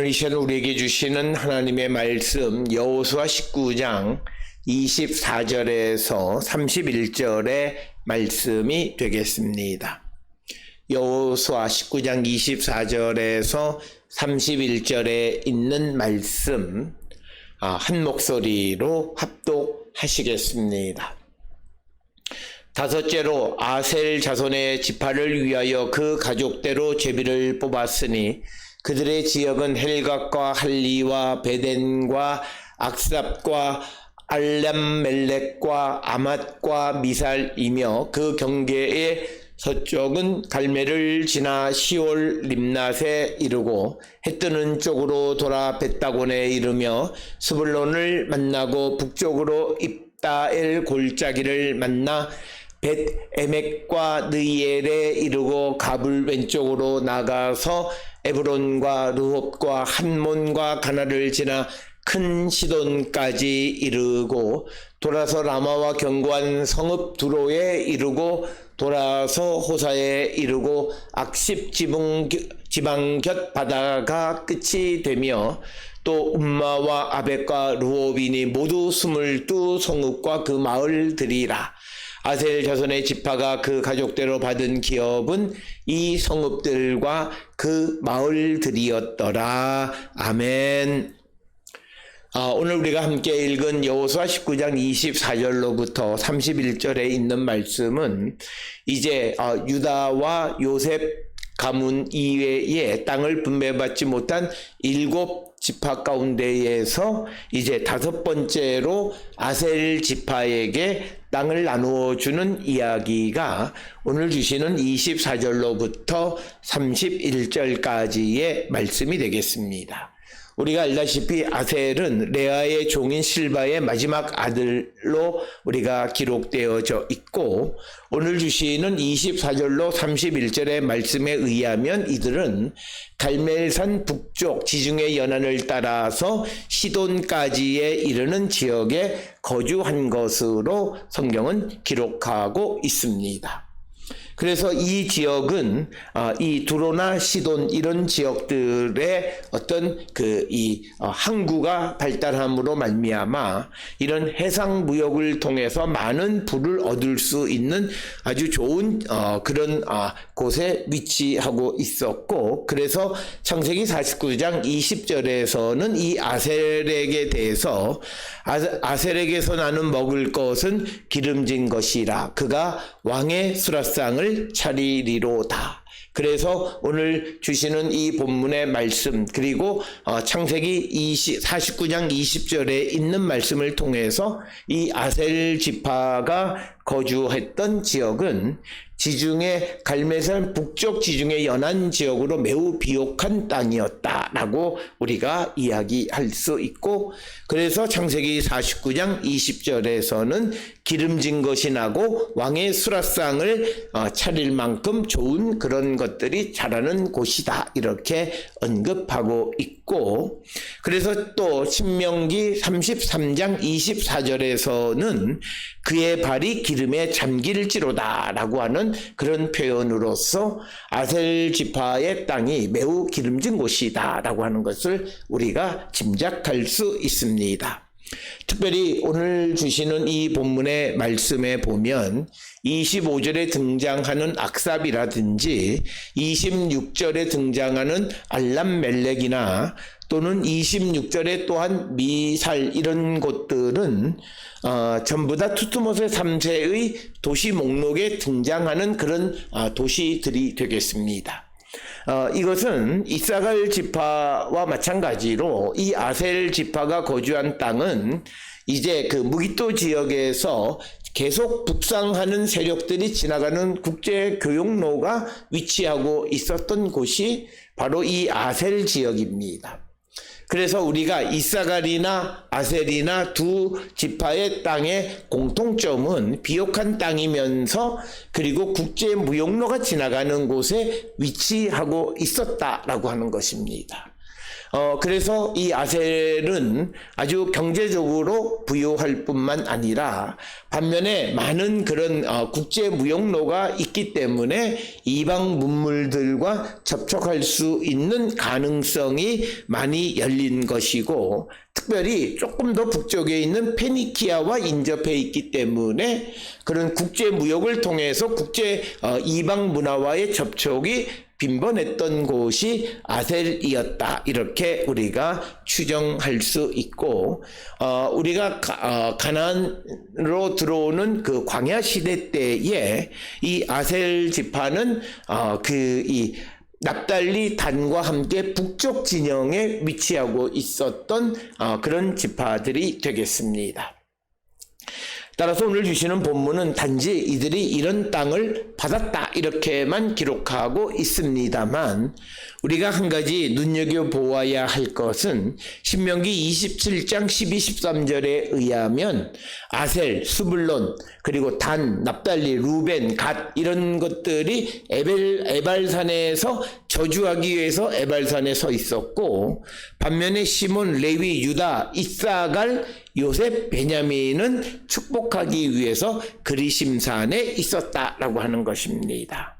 오늘 이 시간 우리에게 주시는 하나님의 말씀 여호수아 19장 24절에서 31절의 말씀이 되겠습니다. 여호수아 19장 24절에서 31절에 있는 말씀 한 목소리로 합독하시겠습니다. 다섯째로 아셀 자손의 지파를 위하여 그 가족대로 제비를 뽑았으니 그들의 지역은 헬갓과 할리와 베덴과 악삽과 알람멜렉과 아맛과 미살이며 그 경계의 서쪽은 갈멜을 지나 시올 림낫에 이르고 해뜨는 쪽으로 돌아 벳다곤에 이르며 스불론을 만나고 북쪽으로 입다엘 골짜기를 만나 벳에멕과 느이엘에 이르고 가불 왼쪽으로 나가서 에브론과 르홉과 한몬과 가나를 지나 큰 시돈까지 이르고 돌아서 라마와 견고한 성읍 두로에 이르고 돌아서 호사에 이르고 악십 지방 곁 바다가 끝이 되며 또 음마와 아벡과 르호빈이 모두 22 성읍과 그 마을들이라. 아셀 자손의 지파가 그 가족대로 받은 기업은 이 성읍들과 그 마을들이었더라. 아멘. 오늘 우리가 함께 읽은 여호수아 19장 24절로부터 31절에 있는 말씀은 이제 유다와 요셉 가문 이외에 땅을 분배받지 못한 7 지파 가운데에서 이제 5번째로 아셀 지파에게 땅을 나누어 주는 이야기가 오늘 주시는 24절로부터 31절까지의 말씀이 되겠습니다. 우리가 알다시피 아셀은 레아의 종인 실바의 마지막 아들로 우리가 기록되어져 있고 오늘 주시는 24절로 31절의 말씀에 의하면 이들은 갈멜산 북쪽 지중해 연안을 따라서 시돈까지에 이르는 지역에 거주한 것으로 성경은 기록하고 있습니다. 그래서 이 지역은 이 두로나 시돈 이런 지역들의 어떤 항구가 발달함으로 말미암아 이런 해상 무역을 통해서 많은 부를 얻을 수 있는 아주 좋은 그런 곳에 위치하고 있었고, 그래서 창세기 49장 20절에서는 이 아셀에게 대해서 아셀에게서 나는 먹을 것은 기름진 것이라 그가 왕의 수라상을 차리리로다. 그래서 오늘 주시는 이 본문의 말씀 그리고 창세기 49장 20절에 있는 말씀을 통해서 이 아셀 지파가 거주했던 지역은 지중해 갈멜산 북쪽 지중해 연안 지역으로 매우 비옥한 땅이었다라고 우리가 이야기할 수 있고, 그래서 창세기 49장 20절에서는 기름진 것이 나고 왕의 수라상을 차릴 만큼 좋은 그런 것들이 자라는 곳이다 이렇게 언급하고 있고, 그래서 또 신명기 33장 24절에서는 그의 발이 기름에 잠길지로다 라고 하는 그런 표현으로서 아셀 지파의 땅이 매우 기름진 곳이다 라고 하는 것을 우리가 짐작할 수 있습니다. 특별히 오늘 주시는 이 본문의 말씀에 보면 25절에 등장하는 악삽이라든지 26절에 등장하는 알람멜렉이나 또는 26절에 또한 미살 이런 곳들은 전부 다 투트모세 3세의 도시 목록에 등장하는 그런 도시들이 되겠습니다. 이것은 이사갈 지파와 마찬가지로 이 아셀 지파가 거주한 땅은 이제 그 무기토 지역에서 계속 북상하는 세력들이 지나가는 국제 교역로가 위치하고 있었던 곳이 바로 이 아셀 지역입니다. 그래서 우리가 이사갈이나 아셀이나 두 지파의 땅의 공통점은 비옥한 땅이면서 그리고 국제 무역로가 지나가는 곳에 위치하고 있었다라고 하는 것입니다. 그래서 이 아셀은 아주 경제적으로 부유할 뿐만 아니라 반면에 많은 그런 국제 무역로가 있기 때문에 이방 문물들과 접촉할 수 있는 가능성이 많이 열린 것이고, 특별히 조금 더 북쪽에 있는 페니키아와 인접해 있기 때문에 그런 국제 무역을 통해서 국제 이방 문화와의 접촉이 빈번했던 곳이 아셀이었다, 이렇게 우리가 추정할 수 있고, 우리가 가나안으로 들어오는 그 광야 시대 때에 이 아셀 지파는 이 납달리 단과 함께 북쪽 진영에 위치하고 있었던 그런 지파들이 되겠습니다. 따라서 오늘 주시는 본문은 단지 이들이 이런 땅을 받았다 이렇게만 기록하고 있습니다만, 우리가 한 가지 눈여겨보아야 할 것은 신명기 27장 12, 13절에 의하면 아셀, 스불론, 그리고 단, 납달리, 루벤, 갓 이런 것들이 에발산에서 저주하기 위해서 에발산에 서 있었고, 반면에 시몬, 레위, 유다, 이사갈, 요셉, 베냐민은 축복하기 위해서 그리심산에 있었다라고 하는 것입니다.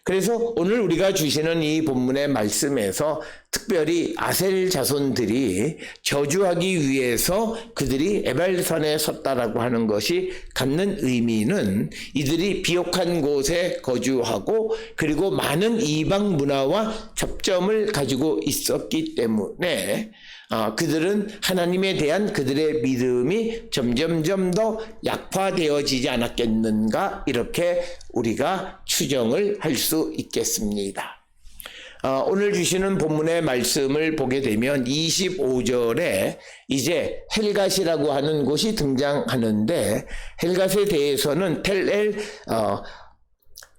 그래서 오늘 우리가 주시는 이 본문의 말씀에서 특별히 아셀 자손들이 저주하기 위해서 그들이 에발산에 섰다라고 하는 것이 갖는 의미는, 이들이 비옥한 곳에 거주하고 그리고 많은 이방 문화와 접점을 가지고 있었기 때문에 그들은 하나님에 대한 그들의 믿음이 점점점 더 약화되어지지 않았겠는가, 이렇게 우리가 추정을 할 수 있겠습니다. 오늘 주시는 본문의 말씀을 보게 되면 25절에 이제 헬갓이라고 하는 곳이 등장하는데, 헬갓에 대해서는 텔엘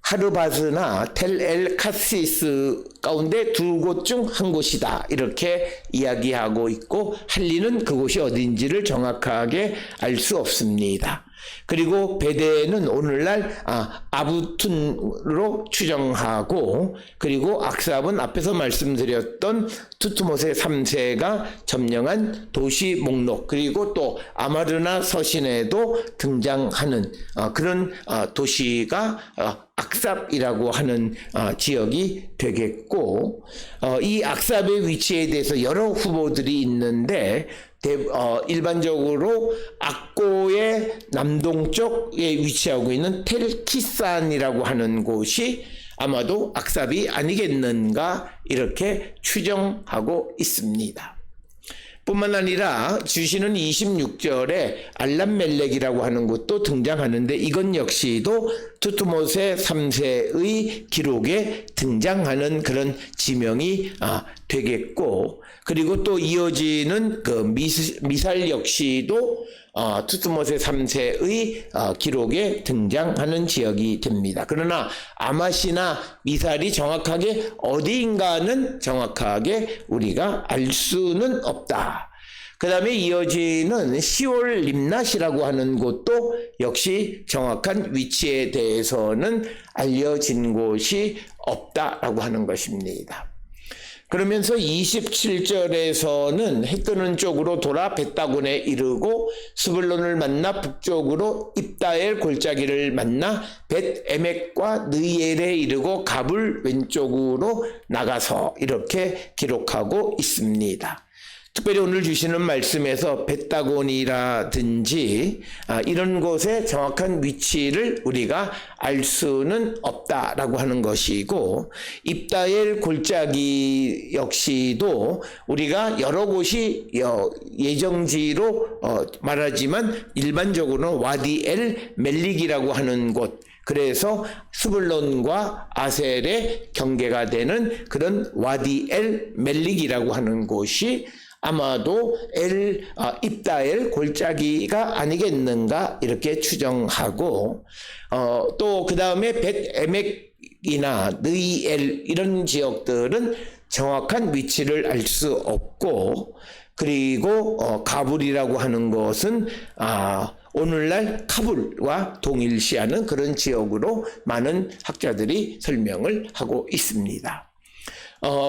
하르바스나 텔엘 카시스 가운데 두 곳 중 한 곳이다, 이렇게 이야기하고 있고, 할리는 그곳이 어딘지를 정확하게 알 수 없습니다. 그리고 베데는 오늘날 아부툰으로 추정하고, 그리고 악삽은 앞에서 말씀드렸던 투트모세 3세가 점령한 도시 목록, 그리고 또 아마르나 서신에도 등장하는 그런 도시가 악삽이라고 하는 지역이 되겠고, 이 악삽의 위치에 대해서 여러 후보들이 있는데, 일반적으로 악고의 남동쪽에 위치하고 있는 텔키산이라고 하는 곳이 아마도 악삽이 아니겠는가, 이렇게 추정하고 있습니다. 뿐만 아니라 주시는 26절에 알람멜렉이라고 하는 것도 등장하는데, 이건 역시도 투트모세 3세의 기록에 등장하는 그런 지명이 되겠고, 그리고 또 이어지는 그 미살 역시도 투트모세 3세의 기록에 등장하는 지역이 됩니다. 그러나 아마시나 미살이 정확하게 어디인가는 정확하게 우리가 알 수는 없다. 그 다음에 이어지는 시올 림낫이라고 하는 곳도 역시 정확한 위치에 대해서는 알려진 곳이 없다라고 하는 것입니다. 그러면서 27절에서는 해 뜨는 쪽으로 돌아 벳다곤에 이르고 스불론을 만나 북쪽으로 입다엘 골짜기를 만나 벳에멕과 느엘에 이르고 갑을 왼쪽으로 나가서, 이렇게 기록하고 있습니다. 특별히 오늘 주시는 말씀에서 벳다곤이라든지 이런 곳의 정확한 위치를 우리가 알 수는 없다라고 하는 것이고, 입다엘 골짜기 역시도 우리가 여러 곳이 예정지로 말하지만 일반적으로는 와디엘 멜릭이라고 하는 곳, 그래서 스불론과 아셀의 경계가 되는 그런 와디엘 멜릭이라고 하는 곳이 아마도 입다엘 골짜기가 아니겠는가, 이렇게 추정하고, 또 그 다음에 벳에멕이나 느이엘 이런 지역들은 정확한 위치를 알 수 없고, 그리고 가불이라고 하는 것은 오늘날 카불과 동일시하는 그런 지역으로 많은 학자들이 설명을 하고 있습니다.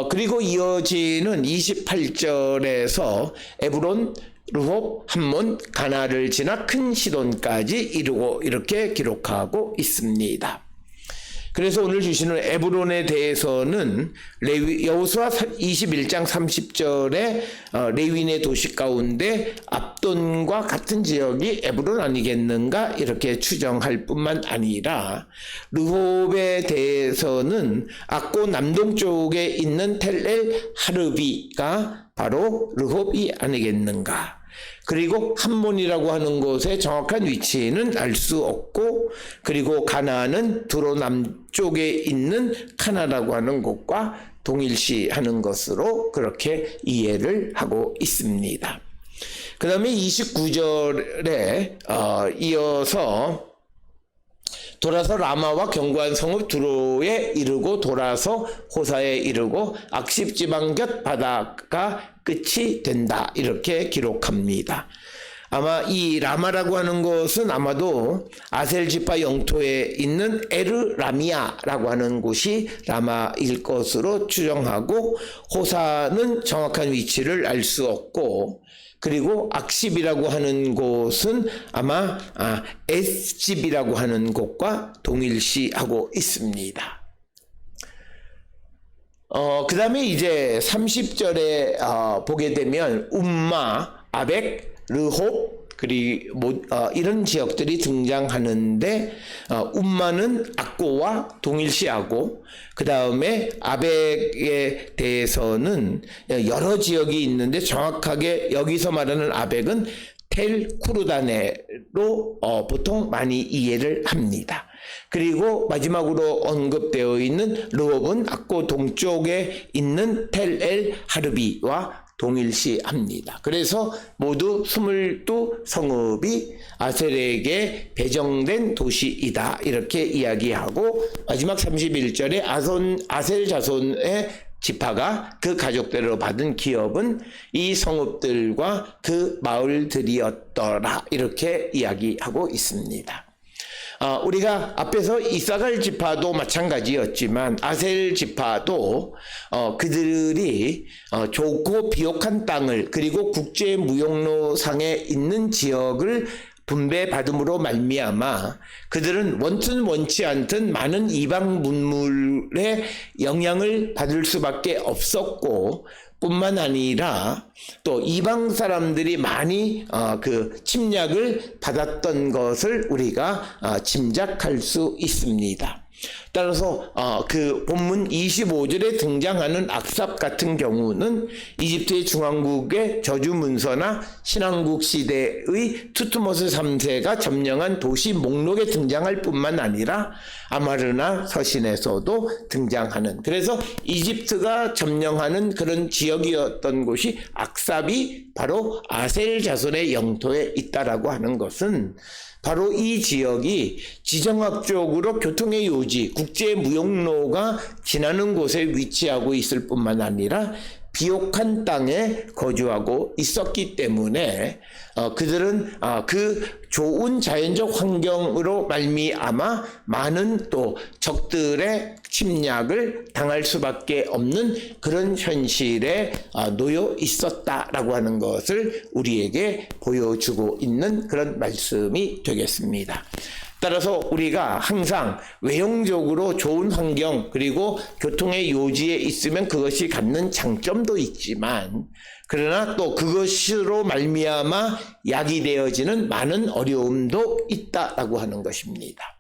그리고 이어지는 28절에서 에브론, 르홉, 함몬, 가나를 지나 큰 시돈까지 이루고 이렇게 기록하고 있습니다. 그래서 오늘 주시는 에브론에 대해서는 여호수아 21장 30절에 레위인의 도시 가운데 압돈과 같은 지역이 에브론 아니겠는가 이렇게 추정할 뿐만 아니라 르홉에 대해서는 악고 남동쪽에 있는 텔엘 하르비가 바로 르홉이 아니겠는가. 그리고 함몬이라고 하는 곳의 정확한 위치는 알 수 없고, 그리고 가나안은 두로 남쪽에 있는 카나라고 하는 곳과 동일시하는 것으로 그렇게 이해를 하고 있습니다. 그 다음에 29절에 이어서 돌아서 라마와 견고한 성읍 두로에 이르고 돌아서 호사에 이르고 악십 지방 곁 바다가 끝이 된다 이렇게 기록합니다. 아마 이 라마라고 하는 것은 아마도 아셀 지파 영토에 있는 에르라미아라고 하는 곳이 라마일 것으로 추정하고, 호사는 정확한 위치를 알 수 없고, 그리고 악십이라고 하는 곳은 아마 에스집이라고 하는 곳과 동일시하고 있습니다. 그 다음에 이제 30절에 보게 되면 움마, 아벡, 르홉, 그리고 이런 지역들이 등장하는데, 움마는 악고와 동일시하고, 그 다음에 아벡에 대해서는 여러 지역이 있는데 정확하게 여기서 말하는 아벡은 텔 쿠르다네로 보통 많이 이해를 합니다. 그리고 마지막으로 언급되어 있는 르홉은 악고 동쪽에 있는 텔 엘 하르비와 동일시합니다. 그래서 모두 22성읍이 아셀에게 배정된 도시이다 이렇게 이야기하고, 마지막 31절에 아셀 자손의 지파가 그 가족대로 받은 기업은 이 성읍들과 그 마을들이었더라 이렇게 이야기하고 있습니다. 우리가 앞에서 이사갈 지파도 마찬가지였지만 아셀 지파도 그들이 좋고 비옥한 땅을, 그리고 국제 무역로상에 있는 지역을 분배받음으로 말미암아 그들은 원튼 원치 않든 많은 이방 문물의 영향을 받을 수밖에 없었고, 뿐만 아니라 또 이방 사람들이 많이 그 침략을 받았던 것을 우리가 짐작할 수 있습니다. 따라서 그 본문 25절에 등장하는 악삽 같은 경우는 이집트의 중앙국의 저주 문서나 신왕국 시대의 투트모스 3세가 점령한 도시 목록에 등장할 뿐만 아니라 아마르나 서신에서도 등장하는, 그래서 이집트가 점령하는 그런 지역이었던 곳이 악삽이 바로 아셀 자손의 영토에 있다라고 하는 것은 바로 이 지역이 지정학적으로 교통의 요지, 국제 무역로가 지나는 곳에 위치하고 있을 뿐만 아니라 비옥한 땅에 거주하고 있었기 때문에 그들은 그 좋은 자연적 환경으로 말미암아 많은 또 적들의 침략을 당할 수밖에 없는 그런 현실에 놓여 있었다라고 하는 것을 우리에게 보여주고 있는 그런 말씀이 되겠습니다. 따라서 우리가 항상 외형적으로 좋은 환경, 그리고 교통의 요지에 있으면 그것이 갖는 장점도 있지만, 그러나 또 그것으로 말미암아 야기되어지는 많은 어려움도 있다라고 하는 것입니다.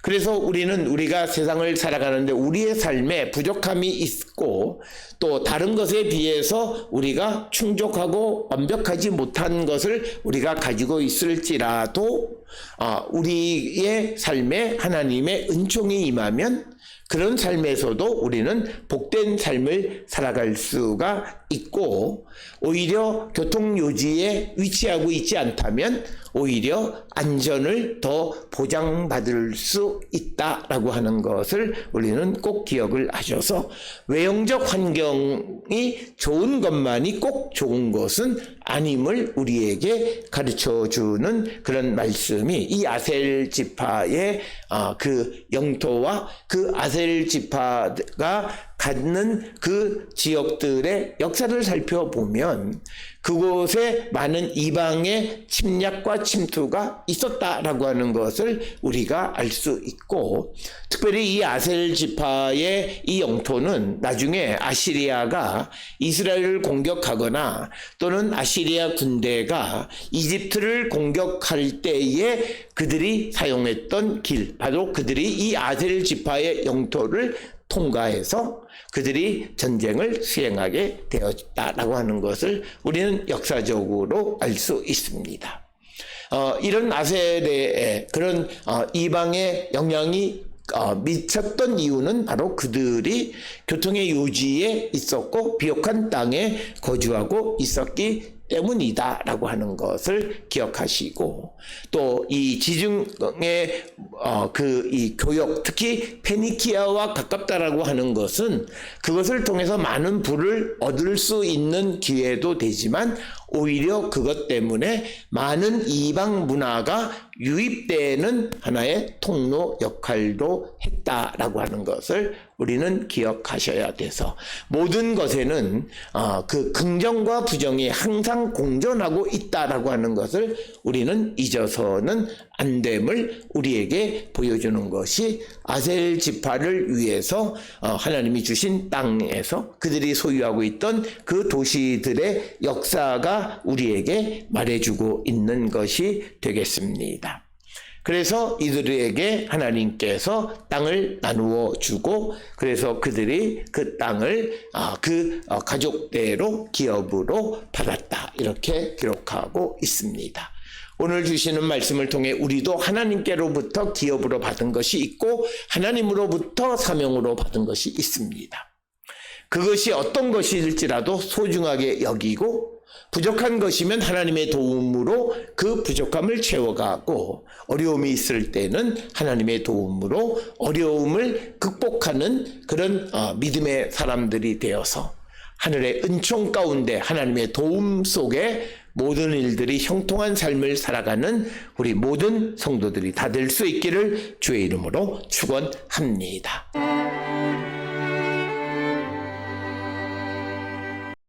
그래서 우리가 세상을 살아가는데 우리의 삶에 부족함이 있고, 또 다른 것에 비해서 우리가 충족하고 완벽하지 못한 것을 우리가 가지고 있을지라도 우리의 삶에 하나님의 은총이 임하면 그런 삶에서도 우리는 복된 삶을 살아갈 수가 있고, 오히려 교통요지에 위치하고 있지 않다면 오히려 안전을 더 보장받을 수 있다라고 하는 것을 우리는 꼭 기억을 하셔서, 외형적 환경이 좋은 것만이 꼭 좋은 것은 아님을 우리에게 가르쳐주는 그런 말씀이 이 아셀 지파의 그 영토와 그 아셀 지파가 갖는 그 지역들의 역사를 살펴보면 그곳에 많은 이방의 침략과 침투가 있었다라고 하는 것을 우리가 알 수 있고, 특별히 이 아셀 지파의 이 영토는 나중에 아시리아가 이스라엘을 공격하거나 또는 아시리아 군대가 이집트를 공격할 때에 그들이 사용했던 길, 바로 그들이 이 아셀 지파의 영토를 통과해서 그들이 전쟁을 수행하게 되었다라고 하는 것을 우리는 역사적으로 알 수 있습니다. 이런 아셀의 그런 이방의 영향이 미쳤던 이유는 바로 그들이 교통의 요지에 있었고 비옥한 땅에 거주하고 있었기 때문이다라고 하는 것을 기억하시고, 또 이 지중의 이 교역, 특히 페니키아와 가깝다라고 하는 것은 그것을 통해서 많은 부를 얻을 수 있는 기회도 되지만 오히려 그것 때문에 많은 이방 문화가 유입되는 하나의 통로 역할도 했다라고 하는 것을 우리는 기억하셔야 돼서, 모든 것에는 그 긍정과 부정이 항상 공존하고 있다라고 하는 것을 우리는 잊어서는 안 됨을 우리에게 보여주는 것이 아셀 지파를 위해서 하나님이 주신 땅에서 그들이 소유하고 있던 그 도시들의 역사가 우리에게 말해주고 있는 것이 되겠습니다. 그래서 이들에게 하나님께서 땅을 나누어 주고, 그래서 그들이 그 땅을 가족대로 기업으로 받았다, 이렇게 기록하고 있습니다. 오늘 주시는 말씀을 통해 우리도 하나님께로부터 기업으로 받은 것이 있고 하나님으로부터 사명으로 받은 것이 있습니다. 그것이 어떤 것일지라도 소중하게 여기고, 부족한 것이면 하나님의 도움으로 그 부족함을 채워가고, 어려움이 있을 때는 하나님의 도움으로 어려움을 극복하는 그런 믿음의 사람들이 되어서 하늘의 은총 가운데 하나님의 도움 속에 모든 일들이 형통한 삶을 살아가는 우리 모든 성도들이 다 될 수 있기를 주의 이름으로 축원합니다.